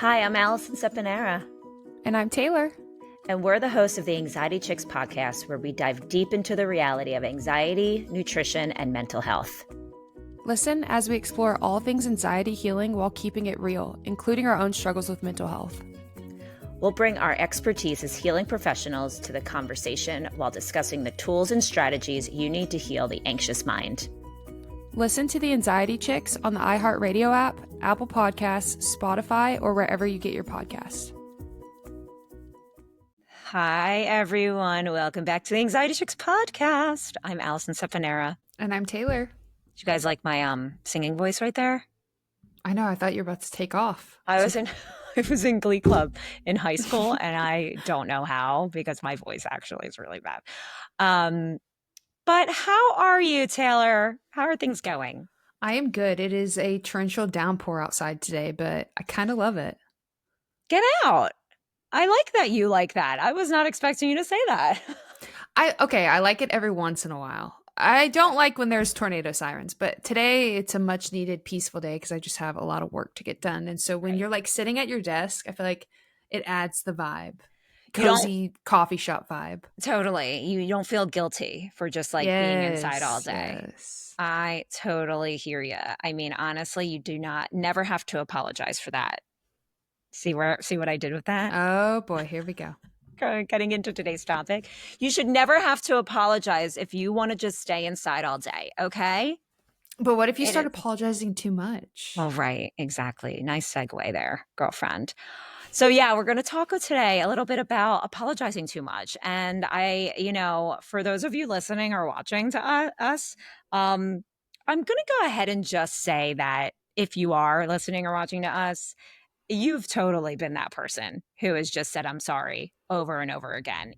Hi, I'm Alison and And I'm Taylor. And we're the hosts of the Anxiety Chicks podcast, where we dive deep into the reality of anxiety, nutrition, and mental health. Listen as we explore all things anxiety healing while keeping it real, including our own struggles with mental health. We'll bring our expertise as healing professionals to the conversation while discussing the tools and strategies you need to heal the anxious mind. Listen to the Anxiety Chicks on the iHeartRadio app, Apple Podcasts, Spotify, or wherever you get your podcasts. Hi, everyone. Welcome back to the Anxiety Chicks podcast. I'm Alison and And I'm Taylor. Did you guys like my singing voice right there? I know. I thought you were about to take off. I was in Glee Club in high school, and I don't know how because my voice actually is really bad. But how are you, Taylor? How are things going? I am good. It is a torrential downpour outside today, but I kind of love it. Get out. I like that you like that. I was not expecting you to say that. I like it every once in a while. I don't like when there's tornado sirens, but today it's a much needed peaceful day because I just have a lot of work to get done. And so when you're like sitting at your desk, I feel like it adds the vibe. Cozy coffee shop vibe. Totally. You don't feel guilty for just like being inside all day. Yes. I totally hear you. I mean, honestly, you never have to apologize for that. See what I did with that? Oh boy, here we go. Getting into today's topic. You should never have to apologize if you want to just stay inside all day, okay? But what if you start apologizing too much? Oh, right. Exactly. Nice segue there, girlfriend. So yeah, we're going to talk today a little bit about apologizing too much. And for those of you listening or watching to us, I'm going to go ahead and just say that if you are listening or watching to us, you've totally been that person who has just said, I'm sorry over and over again,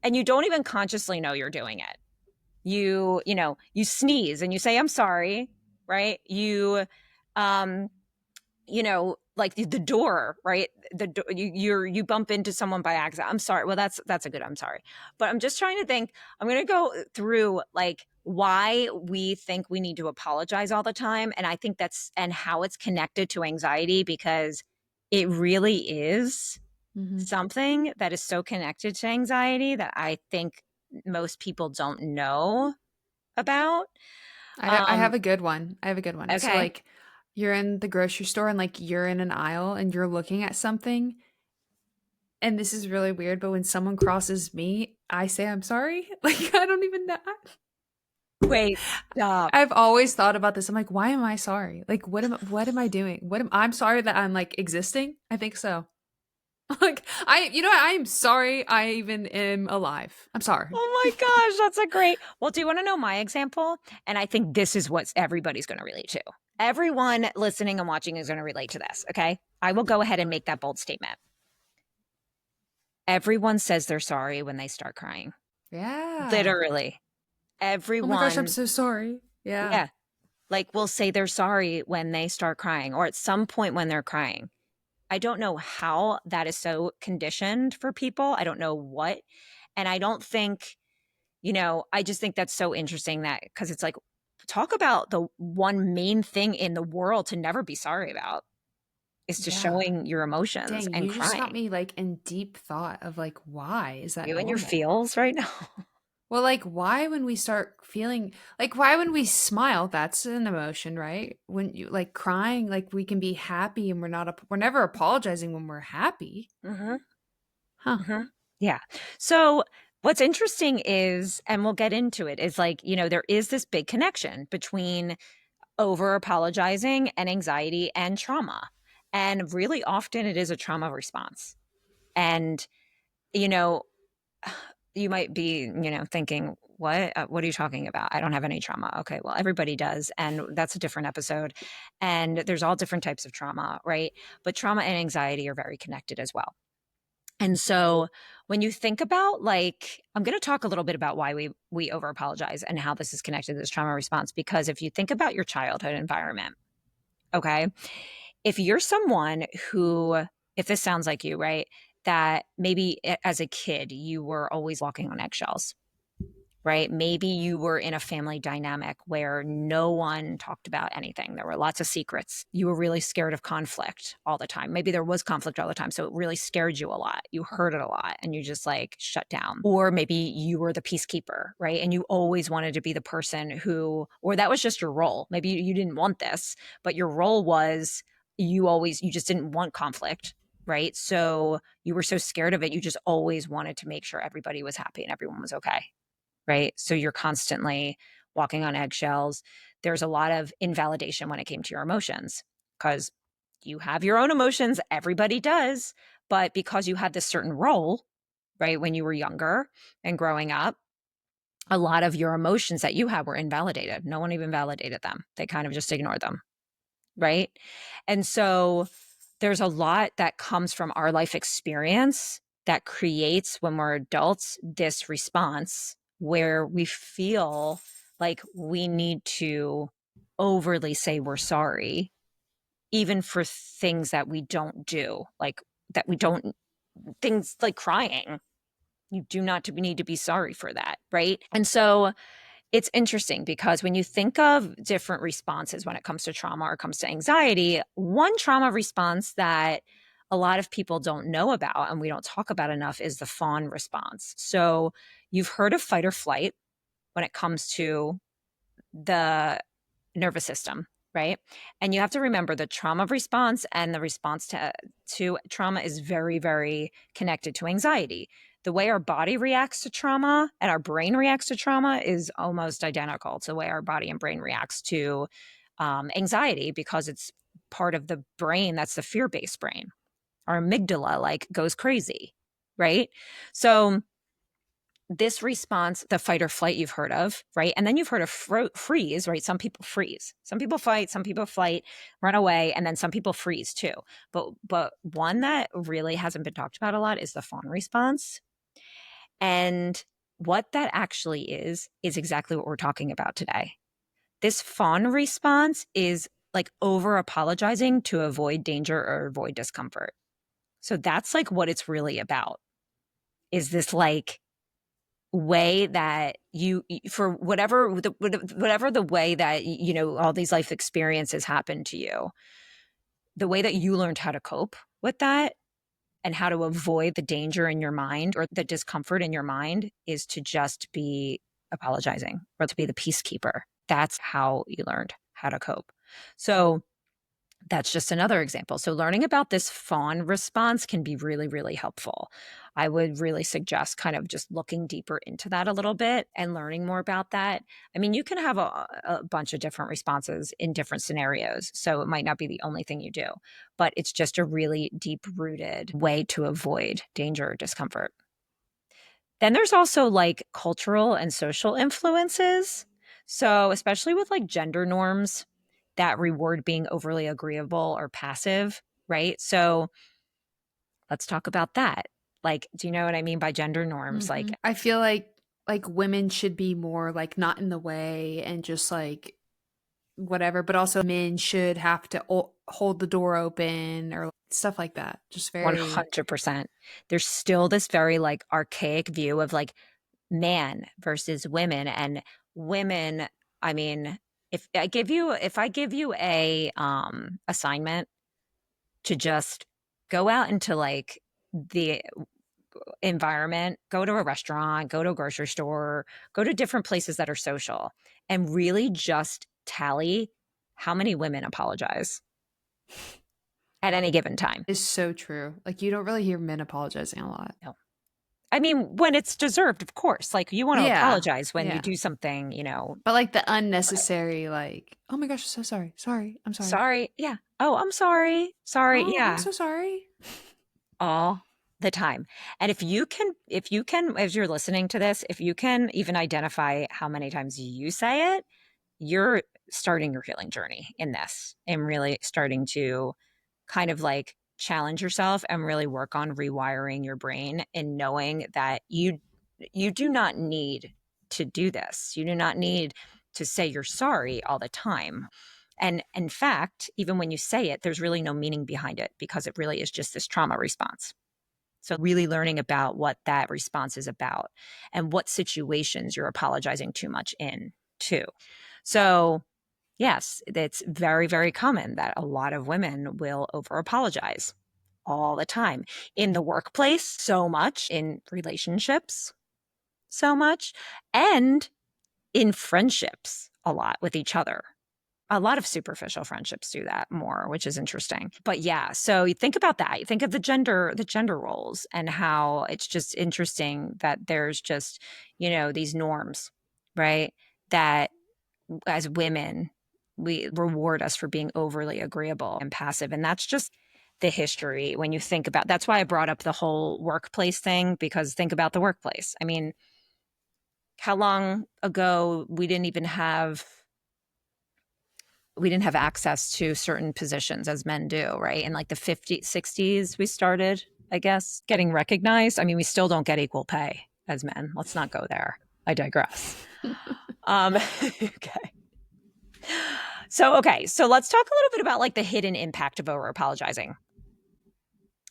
and you don't even consciously know you're doing it. You sneeze and you say, I'm sorry, right? Like the door, right? You bump into someone by accident. I'm sorry. Well, that's a good, I'm sorry. But I'm just trying to think, I'm going to go through like why we think we need to apologize all the time. And I think and how it's connected to anxiety, because it really is something that is so connected to anxiety that I think most people don't know about. I have a good one. Okay. So like you're in the grocery store and like you're in an aisle and you're looking at something. And this is really weird, but when someone crosses me, I say I'm sorry. Like I don't even know. Wait, stop. I've always thought about this. I'm like, why am I sorry? Like what am I doing? I'm sorry that I'm like existing? I think so. Like I am sorry I even am alive. I'm sorry. Oh my gosh, that's a great. Well, do you want to know my example? And I think this is what everybody's going to relate to. Everyone listening and watching is going to relate to this, okay? I will go ahead and make that bold statement. Everyone says they're sorry when they start crying. Yeah. Literally. Everyone. Oh my gosh, I'm so sorry. Yeah. Yeah. Like will say they're sorry when they start crying or at some point when they're crying. I don't know how that is so conditioned for people. I don't know what. And I don't think, I just think that's so interesting that because it's like, talk about the one main thing in the world to never be sorry about is just showing your emotions and crying. You just got me like in deep thought of like, why is that you and normal? your feels right now? Well, like why when we start feeling like why when we smile, that's an emotion, right? When you like crying, like we can be happy and we're never apologizing when we're happy. Mm-hmm. Huh. Mm-hmm. Yeah. So what's interesting is, and we'll get into it, is like, there is this big connection between over apologizing and anxiety and trauma. And really often it is a trauma response. And, you might be, thinking, what are you talking about? I don't have any trauma. Okay, well, everybody does. And that's a different episode. And there's all different types of trauma, right? But trauma and anxiety are very connected as well. And so when you think about like, I'm going to talk a little bit about why we over apologize and how this is connected to this trauma response, because if you think about your childhood environment, okay, if you're someone who, if this sounds like you, right, that maybe as a kid, you were always walking on eggshells, right? Maybe you were in a family dynamic where no one talked about anything. There were lots of secrets. You were really scared of conflict all the time. Maybe there was conflict all the time. So it really scared you a lot. You heard it a lot and you just like shut down. Or maybe you were the peacekeeper, right? And you always wanted to be the person who, or that was just your role. Maybe you didn't want this, but your role was you just didn't want conflict. Right. So you were so scared of it. You just always wanted to make sure everybody was happy and everyone was okay, right? So you're constantly walking on eggshells. There's a lot of invalidation when it came to your emotions because you have your own emotions, everybody does, but because you had this certain role, right, when you were younger and growing up, a lot of your emotions that you had were invalidated. No one even validated them. They kind of just ignored them, right? And so there's a lot that comes from our life experience that creates, when we're adults, this response where we feel like we need to overly say we're sorry, even for things that we don't do, like that we don't, things like crying. You do not need to be sorry for that, right? And so it's interesting because when you think of different responses when it comes to trauma or comes to anxiety, one trauma response that a lot of people don't know about and we don't talk about enough is the fawn response. So you've heard of fight or flight when it comes to the nervous system, right? And you have to remember the trauma response and the response to trauma is very, very connected to anxiety. The way our body reacts to trauma and our brain reacts to trauma is almost identical to the way our body and brain reacts to anxiety because it's part of the brain that's the fear-based brain. Our amygdala like goes crazy, right? So this response, the fight or flight you've heard of, right? And then you've heard of freeze, right? Some people freeze. Some people fight, some people flight, run away, and then some people freeze too. But one that really hasn't been talked about a lot is the fawn response. And what that actually is exactly what we're talking about today. This fawn response is like over apologizing to avoid danger or avoid discomfort. So that's like what it's really about. Is this like way that you for whatever the way that all these life experiences happen to you, the way that you learned how to cope with that and how to avoid the danger in your mind or the discomfort in your mind is to just be apologizing or to be the peacekeeper. That's how you learned how to cope. So that's just another example. So learning about this fawn response can be really, really helpful. I would really suggest kind of just looking deeper into that a little bit and learning more about that. I mean, you can have a bunch of different responses in different scenarios. So it might not be the only thing you do, but it's just a really deep rooted way to avoid danger or discomfort. Then there's also like cultural and social influences. So, especially with like gender norms that reward being overly agreeable or passive, right? So, let's talk about that. Like, do you know what I mean by gender norms? Like, I feel like women should be more like not in the way and just like whatever, but also men should have to hold the door open or stuff like that. Just very 100%. There's still this very like archaic view of like man versus women and women. I mean, if I give you a assignment to just go out into like the environment, go to a restaurant, go to a grocery store, go to different places that are social, and really just tally how many women apologize at any given time. is so true. Like you don't really hear men apologizing a lot. No. I mean, when it's deserved, of course. Like you want to Yeah. apologize when you Yeah. do something, But like the unnecessary like, "Oh my gosh, I'm so sorry. Sorry. I'm sorry. sorry. Yeah. Oh, I'm sorry. Sorry. Oh, I'm Yeah. so sorry." All the time. And if you can, as you're listening to this, if you can even identify how many times you say it, you're starting your healing journey in this and really starting to kind of like challenge yourself and really work on rewiring your brain and knowing that you do not need to do this. You do not need to say you're sorry all the time. And in fact, even when you say it, there's really no meaning behind it because it really is just this trauma response. So, really learning about what that response is about and what situations you're apologizing too much in, too. So, yes, it's very, very common that a lot of women will over apologize all the time in the workplace, so much in relationships, so much, and in friendships a lot with each other. A lot of superficial friendships do that more, which is interesting. But yeah, so you think about that. You think of the gender roles and how it's just interesting that there's just, these norms, right? That as women, we reward us for being overly agreeable and passive. And that's just the history when you think about that's why I brought up the whole workplace thing, because think about the workplace. I mean, how long ago we didn't have access to certain positions as men do, right? In like the 50s, 60s, we started, I guess, getting recognized. I mean, we still don't get equal pay as men. Let's not go there. I digress. Okay. So let's talk a little bit about like the hidden impact of over apologizing.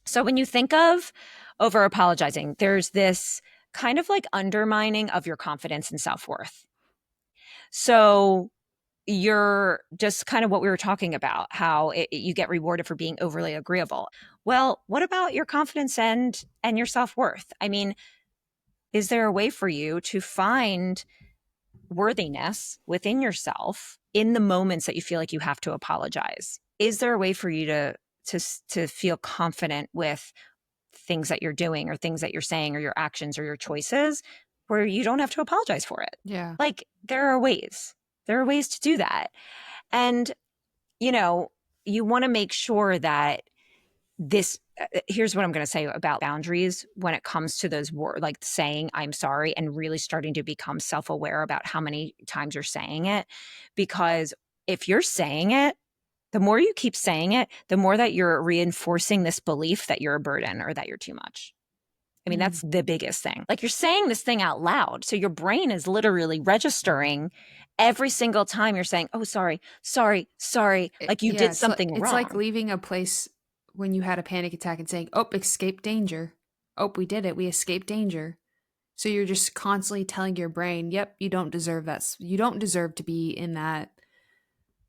So when you think of over apologizing, there's this kind of like undermining of your confidence and self worth. So you're just kind of what we were talking about, how you get rewarded for being overly agreeable. Well, what about your confidence and your self worth? I mean, is there a way for you to find worthiness within yourself in the moments that you feel like you have to apologize? Is there a way for you to feel confident with things that you're doing or things that you're saying or your actions or your choices where you don't have to apologize for it? Yeah. Like there are ways. There are ways to do that. And you know, you want to make sure that here's what I'm going to say about boundaries when it comes to those words, like saying I'm sorry and really starting to become self aware about how many times you're saying it. Because if you're saying it, the more you keep saying it, the more that you're reinforcing this belief that you're a burden or that you're too much. I mean, that's the biggest thing. Like you're saying this thing out loud. So your brain is literally registering every single time you're saying, oh, sorry, sorry, sorry, like you Yeah, did it's like something it's like wrong. leaving a place when you had a panic attack and saying, "Oh, escape danger. Oh, we did it. We escaped danger." So you're just constantly telling your brain, "Yep, you don't deserve that. You don't deserve to be in that."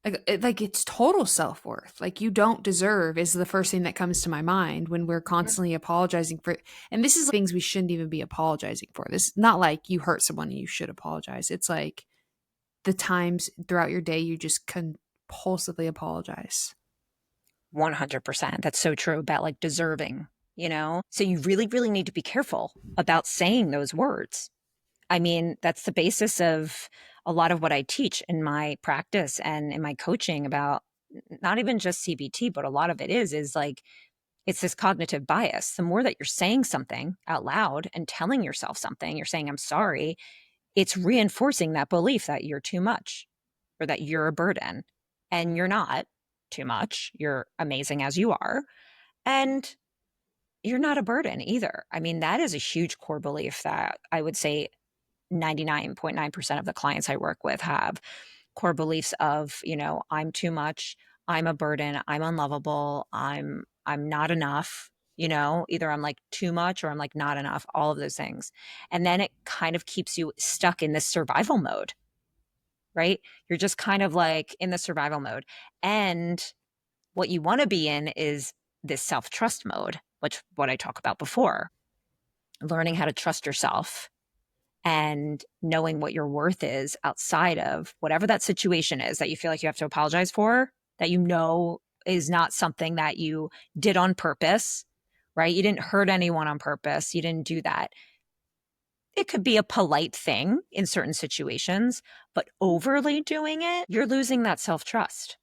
Like it's total self worth. Like you don't deserve is the first thing that comes to my mind when we're constantly apologizing for. And this is things we shouldn't even be apologizing for. This is not like you hurt someone and you should apologize. It's like the times throughout your day you just compulsively apologize. 100%. That's so true about like deserving, you know? So you really, really need to be careful about saying those words. I mean, that's the basis of a lot of what I teach in my practice and in my coaching about not even just CBT, but a lot of it is like it's this cognitive bias. The more that you're saying something out loud and telling yourself something, you're saying, I'm sorry, it's reinforcing that belief that you're too much or that you're a burden. And you're not too much. You're amazing as you are. And you're not a burden either. I mean, that is a huge core belief that I would say 99.9% of the clients I work with have core beliefs of, I'm too much, I'm a burden, I'm unlovable, I'm not enough, either I'm like too much or I'm like not enough, all of those things. And then it kind of keeps you stuck in this survival mode, right? You're just kind of like in the survival mode. And what you want to be in is this self-trust mode, which what I talked about before, learning how to trust yourself and knowing what your worth is outside of whatever that situation is that you feel like you have to apologize for, that is not something that you did on purpose, right? You didn't hurt anyone on purpose. You didn't do that. It could be a polite thing in certain situations, but overly doing it, you're losing that self trust.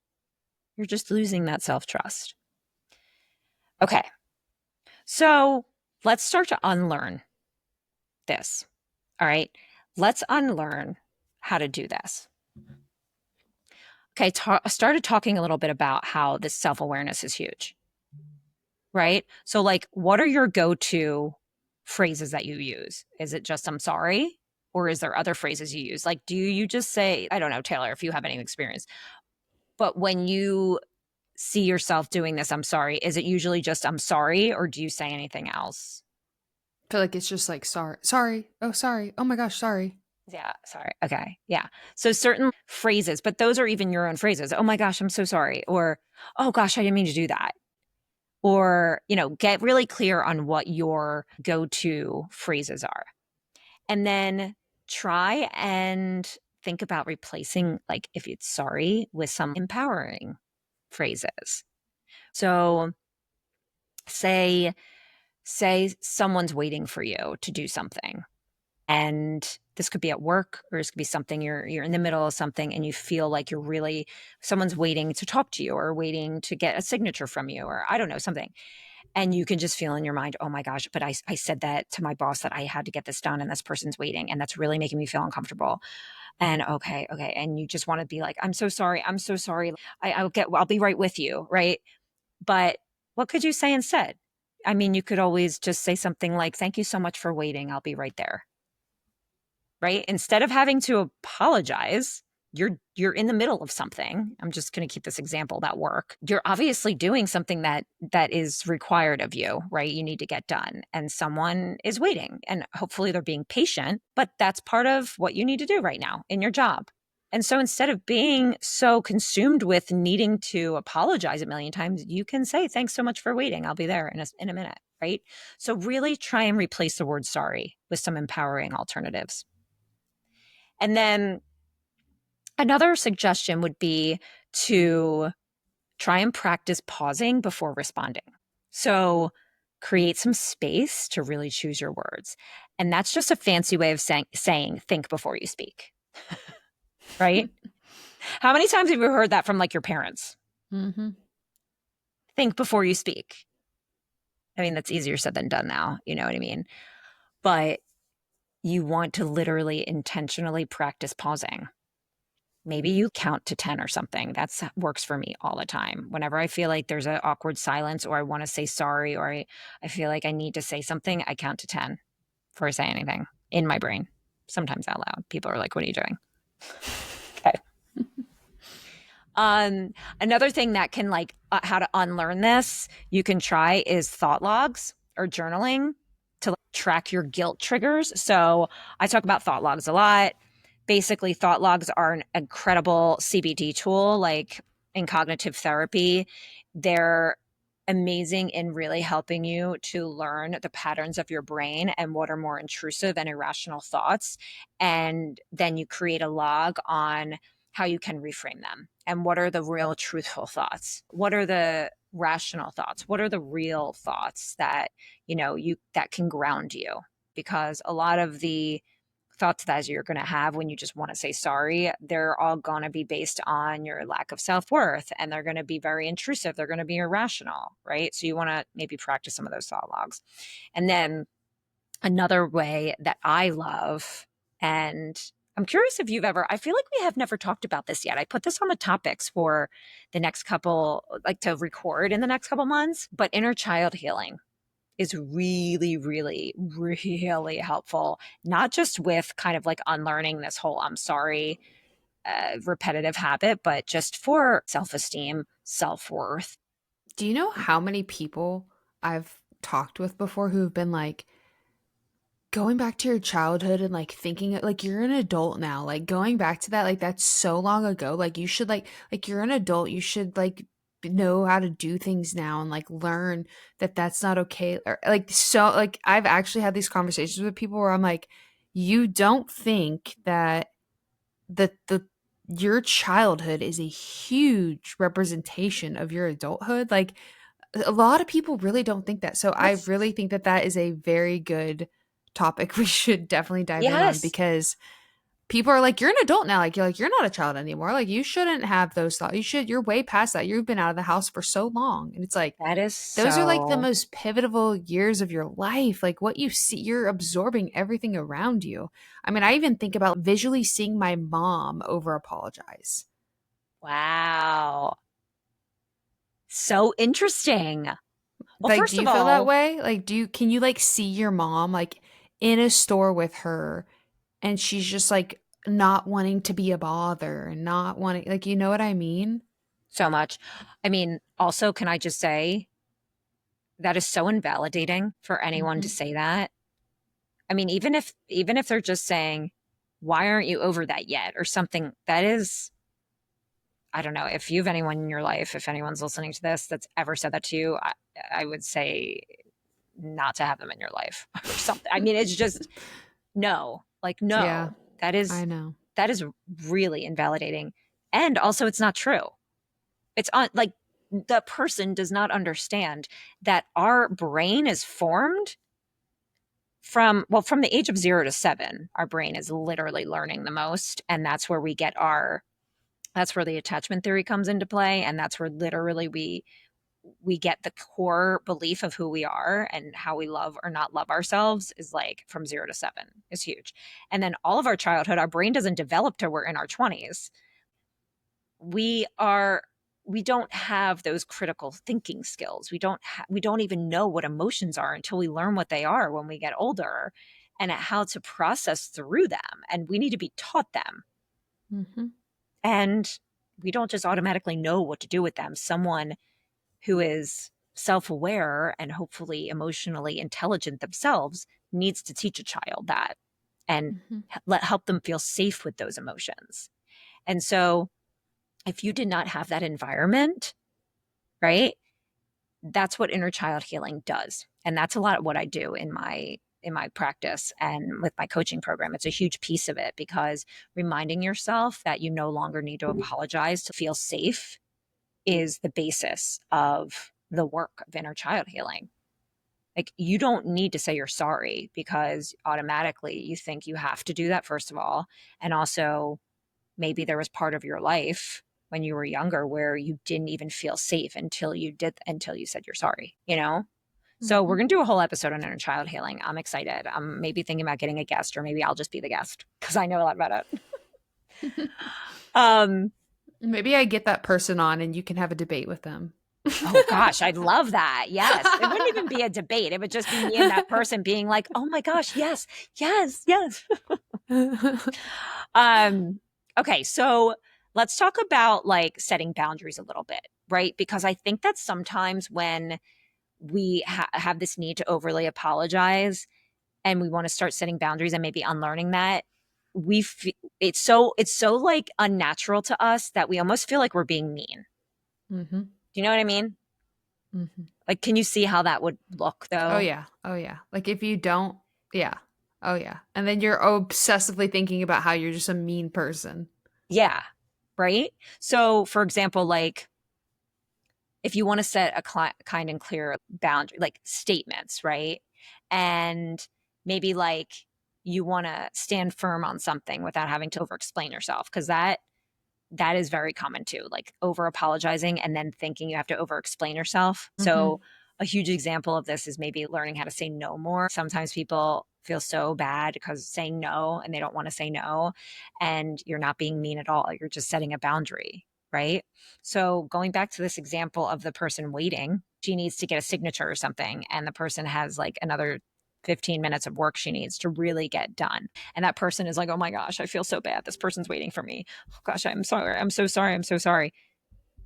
You're just losing that self trust. Okay. So let's start to unlearn this. All right. Let's unlearn how to do this. Okay. Started talking a little bit about how this self awareness is huge, right? So, like, what are your go to phrases that you use? Is it just I'm sorry? Or is there other phrases you use? Like, do you just say, I don't know, Taylor, if you have any experience, but when you see yourself doing this, I'm sorry, is it usually just I'm sorry, or do you say anything else? feel like it's just like sorry, sorry, oh sorry, oh my gosh, sorry. Yeah, sorry. Okay. Yeah. So certain phrases, but those are even your own phrases. Oh my gosh, I'm so sorry. Or, oh gosh, I didn't mean to do that. Or, get really clear on what your go to phrases are. And then try and think about replacing, like, if it's sorry, with some empowering phrases. So say, say someone's waiting for you to do something. And this could be at work, or this could be something you're in the middle of something and you feel like you're really someone's waiting to talk to you or waiting to get a signature from you, or I don't know, something. And you can just feel in your mind, oh my gosh, but I said that to my boss that I had to get this done and this person's waiting and that's really making me feel uncomfortable. And okay. And you just want to be like, I'm so sorry. I'm so sorry. I'll be right with you. Right. But what could you say instead? I mean, you could always just say something like, thank you so much for waiting. I'll be right there. Right? Instead of having to apologize, you're in the middle of something. I'm just going to keep this example about work. You're obviously doing something that is required of you, right? You need to get done and someone is waiting and hopefully they're being patient, but that's part of what you need to do right now in your job. And so instead of being so consumed with needing to apologize a million times, you can say, thanks so much for waiting. I'll be there in a minute, right? So really try and replace the word sorry with some empowering alternatives. And then another suggestion would be to try and practice pausing before responding. So create some space to really choose your words. And that's just a fancy way of saying think before you speak, right? How many times have you heard that from like your parents? Mm-hmm. Think before you speak. I mean, that's easier said than done now. You know what I mean? But you want to literally intentionally practice pausing. Maybe you count to 10 or something. That's works for me all the time. Whenever I feel like there's an awkward silence or I want to say sorry or I feel like I need to say something, I count to 10 before I say anything in my brain, sometimes out loud. People are like, what are you doing? Okay. Um, Another thing that can like how to unlearn this, you can try is thought logs or journaling to like, track your guilt triggers. So I talk about thought logs a lot. Basically, thought logs are an incredible CBT tool, like in cognitive therapy. They're amazing in really helping you to learn the patterns of your brain and what are more intrusive and irrational thoughts. And then you create a log on how you can reframe them and what are the real truthful thoughts, what are the rational thoughts, what are the real thoughts that you that can ground you, because a lot of the thoughts that you're going to have when you just want to say sorry, they're all going to be based on your lack of self-worth and they're going to be very intrusive, they're going to be irrational, right? So you want to maybe practice some of those thought logs. And then another way that I love, and I'm curious if you've ever, I feel like we have never talked about this yet. I put this on the topics for the next couple, like to record in the next couple months, but inner child healing is really, really, really helpful, not just with kind of like unlearning this whole I'm sorry repetitive habit, but just for self esteem, self worth. Do you know how many people I've talked with before who've been like, going back to your childhood and like thinking like you're an adult now, like going back to that, like that's so long ago. Like you should like you're an adult, you should like know how to do things now and like learn that that's not okay. Or like so like I've actually had these conversations with people where I'm like, you don't think that the your childhood is a huge representation of your adulthood. Like a lot of people really don't think that. So I That's really think that that is a very good topic we should definitely dive in on, yes, because people are like, you're an adult now. Like you're not a child anymore. Like you shouldn't have those thoughts. You're way past that. You've been out of the house for so long. And it's like, that is those are like the so, most pivotal years of your life. Like what you see, you're absorbing everything around you. I mean, I even think about visually seeing my mom over apologize. wow. So interesting. Well, Like, do first you of feel that all, way? Like, can you like see your mom like in a store with her and she's just like not wanting to be a bother and not wanting, like, you know what I mean? so much. I mean, also, can I just say that is so invalidating for anyone to Mhm. say that. I mean, even if they're just saying, why aren't you over that yet? Or something that is, I don't know, if you have anyone in your life, if anyone's listening to this that's ever said that to you, I would say not to have them in your life or something. I mean, it's just no, like Yeah, no. That I is know. that is really invalidating. And also it's not true. It's on like the person does not understand that our brain is formed from the age of 0 to 7. Our brain is literally learning the most, and that's where the attachment theory comes into play, and that's where literally we get the core belief of who we are and how we love or not love ourselves is like from 0 to 7 is huge. And then all of our childhood, our brain doesn't develop till we're in our 20s. We are we don't have those critical thinking skills. We don't even know what emotions are until we learn what they are when we get older and how to process through them. And we need to be taught them. Hmm. And we don't just automatically know what to do with them. Someone who is self-aware and hopefully emotionally intelligent themselves needs to teach a child that and Hmm. help them feel safe with those emotions. And so if you did not have that environment, right? That's what inner child healing does. And that's a lot of what I do in my practice and with my coaching program. It's a huge piece of it because reminding yourself that you no longer need to apologize to feel safe is the basis of the work of inner child healing. Like you don't need to say you're sorry because automatically you think you have to do that, first of all. And also, maybe there was part of your life when you were younger where you didn't even feel safe until you said you're sorry, you know? So we're Hmm. going to do a whole episode on inner child healing. I'm excited. I'm maybe thinking about getting a guest, or maybe I'll just be the guest because I know a lot about it. Um, Maybe I get that person on and you can have a debate with them. oh gosh, I'd love that. Yes. It wouldn't even be a debate. It would just be me and that person being like, "Oh my gosh, yes. Yes, yes." Um, okay, so let's talk about like setting boundaries a little bit, right? Because I think that sometimes when we have this need to overly apologize and we want to start setting boundaries and maybe unlearning that, it's so like unnatural to us that we almost feel like we're being mean. Hmm. Do you know what I mean? Hmm. Like, can you see how that would look Oh though? yeah. Oh yeah. Like if you don't, yeah. Oh yeah. And then you're obsessively thinking about how you're just a mean person. Yeah, right. So, for example, like if you want to set a kind and clear boundary, like statements, right? And maybe like you want to stand firm on something without having to over explain yourself, because that is very common too, like over apologizing and then thinking you have to over explain yourself. Hmm. So, a huge example of this is maybe learning how to say no more. Sometimes people feel so bad because saying no and they don't want to say no. And you're not being mean at all. You're just setting a boundary, right? So, going back to this example of the person waiting, she needs to get a signature or something, and the person has like another 15 minutes of work she needs to really get done. And that person is like, oh my gosh, I feel so bad. This person's waiting for me. Oh gosh, I'm sorry. I'm so sorry. I'm so sorry.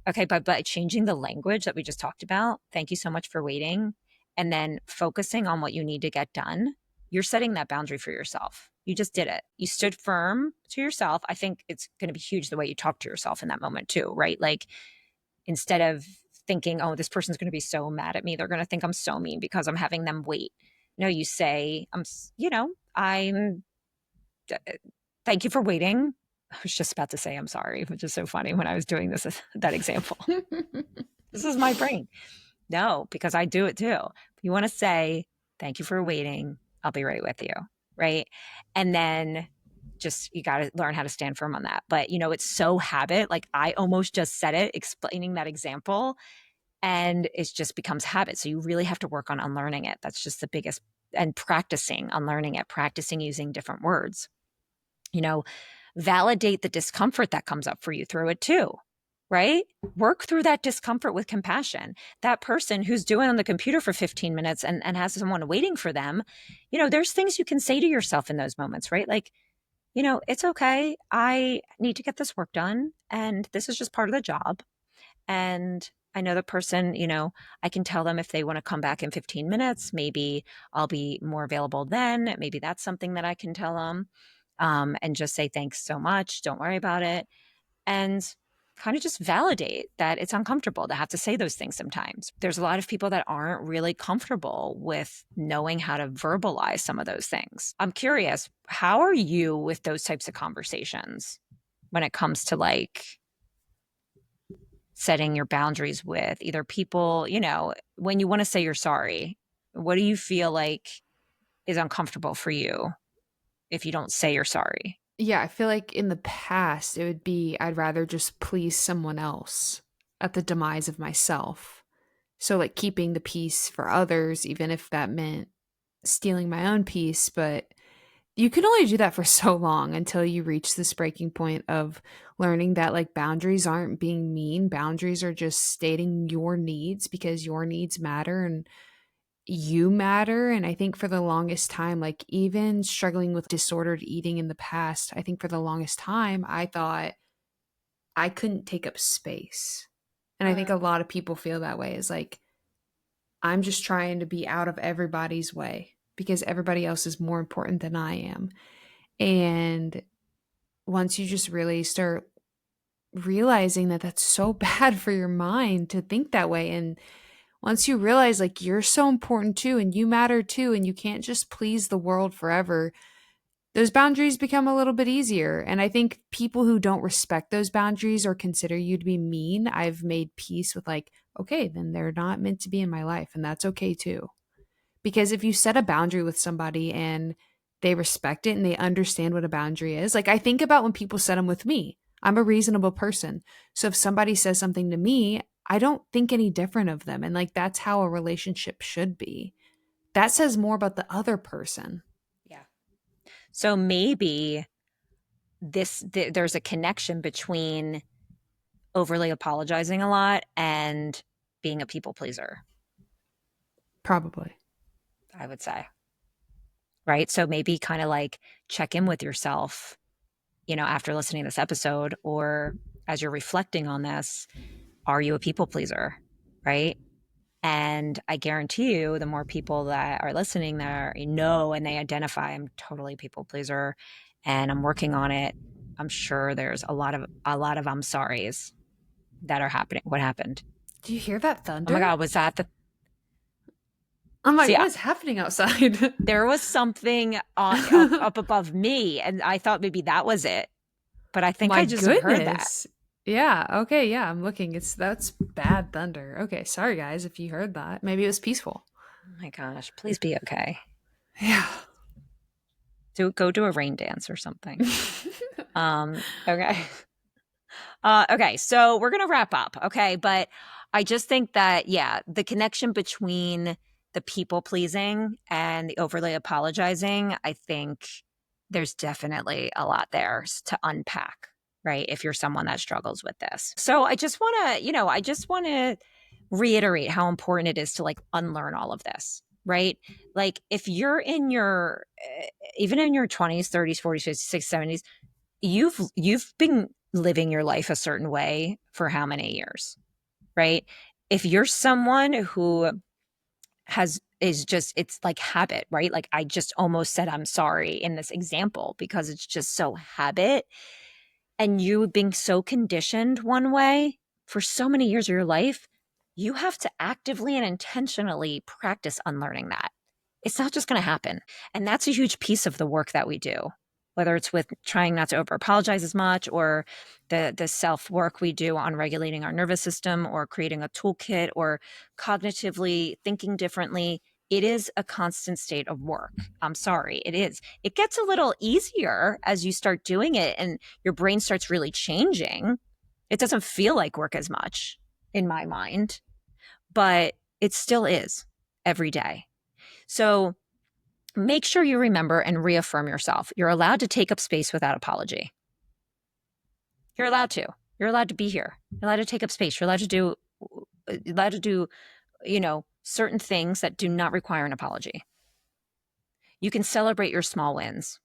Okay, but by changing the language that we just talked about, thank you so much for waiting, and then focusing on what you need to get done, you're setting that boundary for yourself. You just did it. You stood firm to yourself. I think it's going to be huge the way you talk to yourself in that moment too, right? Like instead of thinking, oh, this person's going to be so mad at me, they're going to think I'm so mean because I'm having them wait. No, you say, I'm thank you for waiting. I was just about to say I'm sorry, which is so funny when I was doing this that example. This is my brain. No, because I do it too. You want to say thank you for waiting. I'll be right with you, right? And then just you got to learn how to stand firm on that. But it's so habit. Like I almost just said it, explaining that example, and it just becomes habit. So you really have to work on unlearning it. That's just the biggest, and practicing unlearning it, practicing using different words. You know, validate the discomfort that comes up for you through it too, right? Work through that discomfort with compassion. That person who's doing on the computer for 15 minutes and has someone waiting for them, there's things you can say to yourself in those moments, right? Like, it's okay. I need to get this work done. And this is just part of the job. And I know the person, I can tell them if they want to come back in 15 minutes, maybe I'll be more available then. Maybe that's something that I can tell them, and just say, thanks so much. Don't worry about it. And kind of just validate that it's uncomfortable to have to say those things sometimes. There's a lot of people that aren't really comfortable with knowing how to verbalize some of those things. I'm curious, how are you with those types of conversations when it comes to like setting your boundaries with either people, when you want to say you're sorry, what do you feel like is uncomfortable for you if you don't say you're sorry? Yeah, I feel like in the past, it would be I'd rather just please someone else at the demise of myself. So, like, keeping the peace for others, even if that meant stealing my own peace. But you can only do that for so long until you reach this breaking point of learning that, like, boundaries aren't being mean. Boundaries are just stating your needs because your needs matter and you matter. And I think for the longest time, like, even struggling with disordered eating in the past, I think for the longest time, I thought I couldn't take up space. And I think a lot of people feel that way is like, I'm just trying to be out of everybody's way because everybody else is more important than I am. And once you just really start realizing that that's so bad for your mind to think that way, and once you realize like you're so important too and you matter too and you can't just please the world forever, those boundaries become a little bit easier. And I think people who don't respect those boundaries or consider you to be mean, I've made peace with like, okay, then they're not meant to be in my life and that's okay too. Because if you set a boundary with somebody and they respect it and they understand what a boundary is, like I think about when people set them with me. I'm a reasonable person. So if somebody says something to me, I don't think any different of them. And like that's how a relationship should be. That says more about the other person. Yeah. So maybe there's a connection between overly apologizing a lot and being a people pleaser, Probably. I would say. Right? So maybe kind of like check in with yourself, after listening to this episode or as you're reflecting on this, are you a people pleaser? Right? And I guarantee you, the more people that are listening that and they identify, I'm totally a people pleaser and I'm working on it. I'm sure there's a lot of I'm sorry's that are happening. What happened? Do you hear that Oh my thunder? God, was that the I'm like, see? what is happening outside? There was something up above me, and I thought maybe that was it, but I think My I just heard that. goodness. Yeah. Okay. Yeah. I'm looking. That's bad thunder. Okay. Sorry, guys, if you heard that. Maybe it was peaceful. Oh my gosh, please be okay. Yeah. Go do a rain dance or something. Okay. Okay, so we're gonna wrap up, okay? But I just think that, yeah, the connection between the people pleasing and the overly apologizing, I think there's definitely a lot there to unpack, right? If you're someone that struggles with this. So I just wanna reiterate how important it is to like unlearn all of this, right? Like if you're in your even in your 20s, 30s, 40s, 50s, 60s, 70s, you've been living your life a certain way for how many years, right? If you're someone who has is just it's like habit, right? Like I just almost said I'm sorry in this example because it's just so habit, and you being so conditioned one way for so many years of your life, you have to actively and intentionally practice unlearning that. It's not just going to happen. And that's a huge piece of the work that we do, whether it's with trying not to over apologize as much or the self work we do on regulating our nervous system or creating a toolkit or cognitively thinking differently. It is a constant state of work. I'm sorry, it is. It gets a little easier as you start doing it and your brain starts really changing. It doesn't feel like work as much in my mind, but it still is every day. So make sure you remember and reaffirm yourself. You're allowed to take up space without apology. You're allowed to. You're allowed to be here. You're allowed to take up space. You're allowed to do, certain things that do not require an apology. You can celebrate your small wins,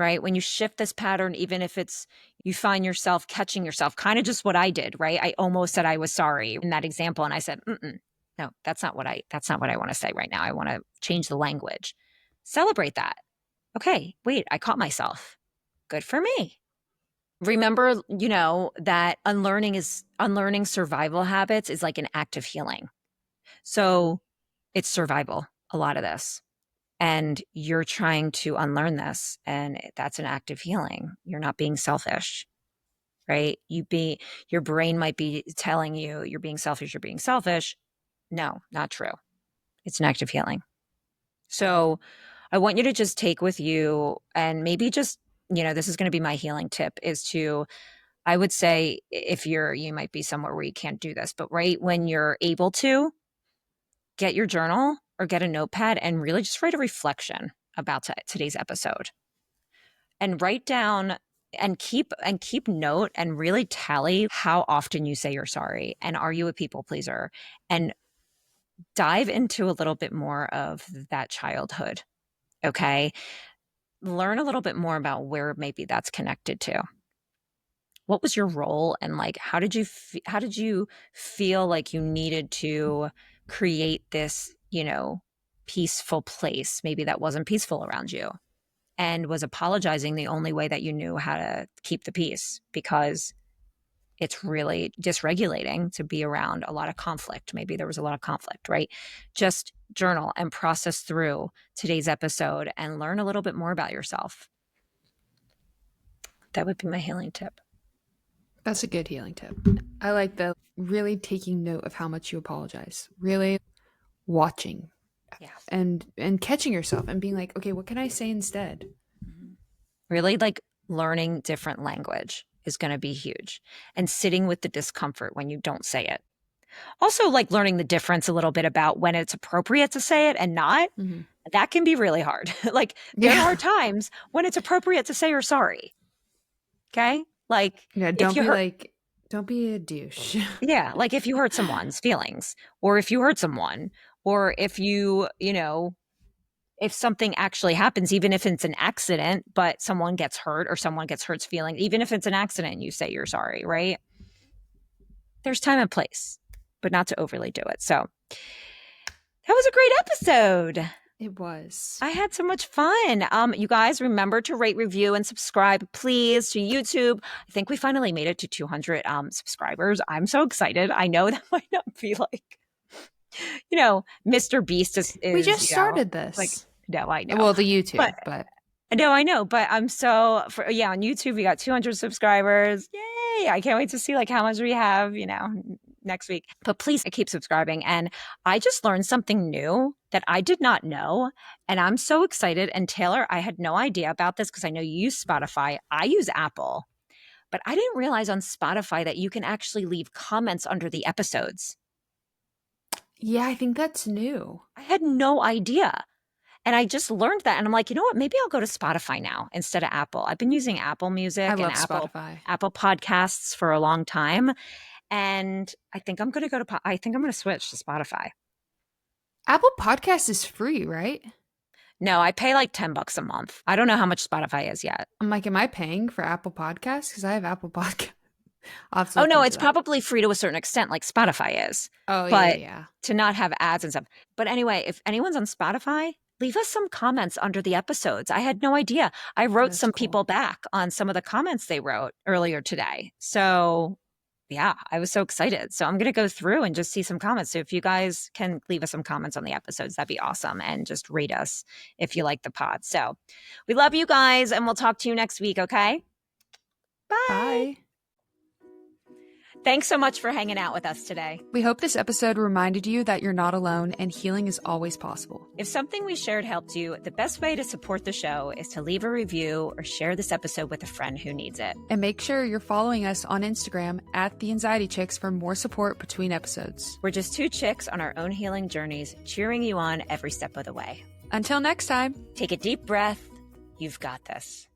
right? When you shift this pattern, even if it's you find yourself catching yourself, kind of just what I did, right? I almost said I was sorry in that example. And I said, no, that's not what I want to say right now. I want to change the language. Celebrate that. Okay, wait, I caught myself. Good for me. Remember, that unlearning survival habits is like an act of healing. So it's survival, a lot of this. And you're trying to unlearn this, and that's an act of healing. You're not being selfish, right? Your brain might be telling you you're being selfish, you're being selfish. No, not true. It's an act of healing. So I want you to just take with you, and maybe just, this is going to be my healing tip, is to, I would say, if you might be somewhere where you can't do this, but right when you're able to, get your journal or get a notepad and really just write a reflection about today's episode, and write down and keep note and really tally how often you say you're sorry, and are you a people pleaser, and dive into a little bit more of that childhood. Okay. Learn a little bit more about where maybe that's connected to. What was your role, and like how did you feel like you needed to create this, peaceful place maybe that wasn't peaceful around you, and was apologizing the only way that you knew how to keep the peace, because it's really dysregulating to be around a lot of conflict. Maybe there was a lot of conflict, right? Just journal and process through today's episode and learn a little bit more about yourself. That would be my healing tip. That's a good healing tip. I like the really taking note of how much you apologize. Really watching. Yeah. And catching yourself and being like, okay, what can I say instead? Really, like, learning different language is going to be huge, and sitting with the discomfort when you don't say it. Also, like, learning the difference a little bit about when it's appropriate to say it and not. Mm-hmm. That can be really hard. Like, there are times when it's appropriate to say you're sorry. Okay? Like, don't be a douche. Yeah, like if you hurt someone's feelings, or if you hurt someone, or if if something actually happens, even if it's an accident, but someone gets hurt or someone gets hurt's feeling, even if it's an accident, you say you're sorry, right? There's time and place, but not to overly do it. So that was a great episode. It was. I had so much fun. You guys, remember to rate, review, and subscribe, please, to YouTube. I think we finally made it to 200 subscribers. I'm so excited. I know that might not be like, Mr. Beast is we just started this. Like, no, I know. Well, the YouTube, but. No, I know. But I'm on YouTube, we got 200 subscribers. Yay. I can't wait to see like how much we have, next week. But please keep subscribing. And I just learned something new that I did not know. And I'm so excited. And Taylor, I had no idea about this because I know you use Spotify. I use Apple. But I didn't realize on Spotify that you can actually leave comments under the episodes. Yeah, I think that's new. I had no idea. And I just learned that. And I'm like, you know what? Maybe I'll go to Spotify now instead of Apple. I've been using Apple Music and Spotify. Apple Podcasts for a long time. And I think I'm going to switch to Spotify. Apple Podcast is free, right? No, I pay like $10 a month. I don't know how much Spotify is yet. I'm like, am I paying for Apple Podcasts? Because I have Apple Podcasts. Oh, no, it's probably free to a certain extent, like Spotify is. Oh, but yeah. To not have ads and stuff. But anyway, if anyone's on Spotify, leave us some comments under the episodes. I had no idea. I wrote some people back on some of the comments they wrote earlier today. So yeah, I was so excited. So I'm going to go through and just see some comments. So if you guys can leave us some comments on the episodes, that'd be awesome. And just rate us if you like the pod. So we love you guys, and we'll talk to you next week. Okay. Bye. Bye. Thanks so much for hanging out with us today. We hope this episode reminded you that you're not alone and healing is always possible. If something we shared helped you, the best way to support the show is to leave a review or share this episode with a friend who needs it. And make sure you're following us on Instagram @TheAnxietyChicks for more support between episodes. We're just two chicks on our own healing journeys, cheering you on every step of the way. Until next time, take a deep breath. You've got this.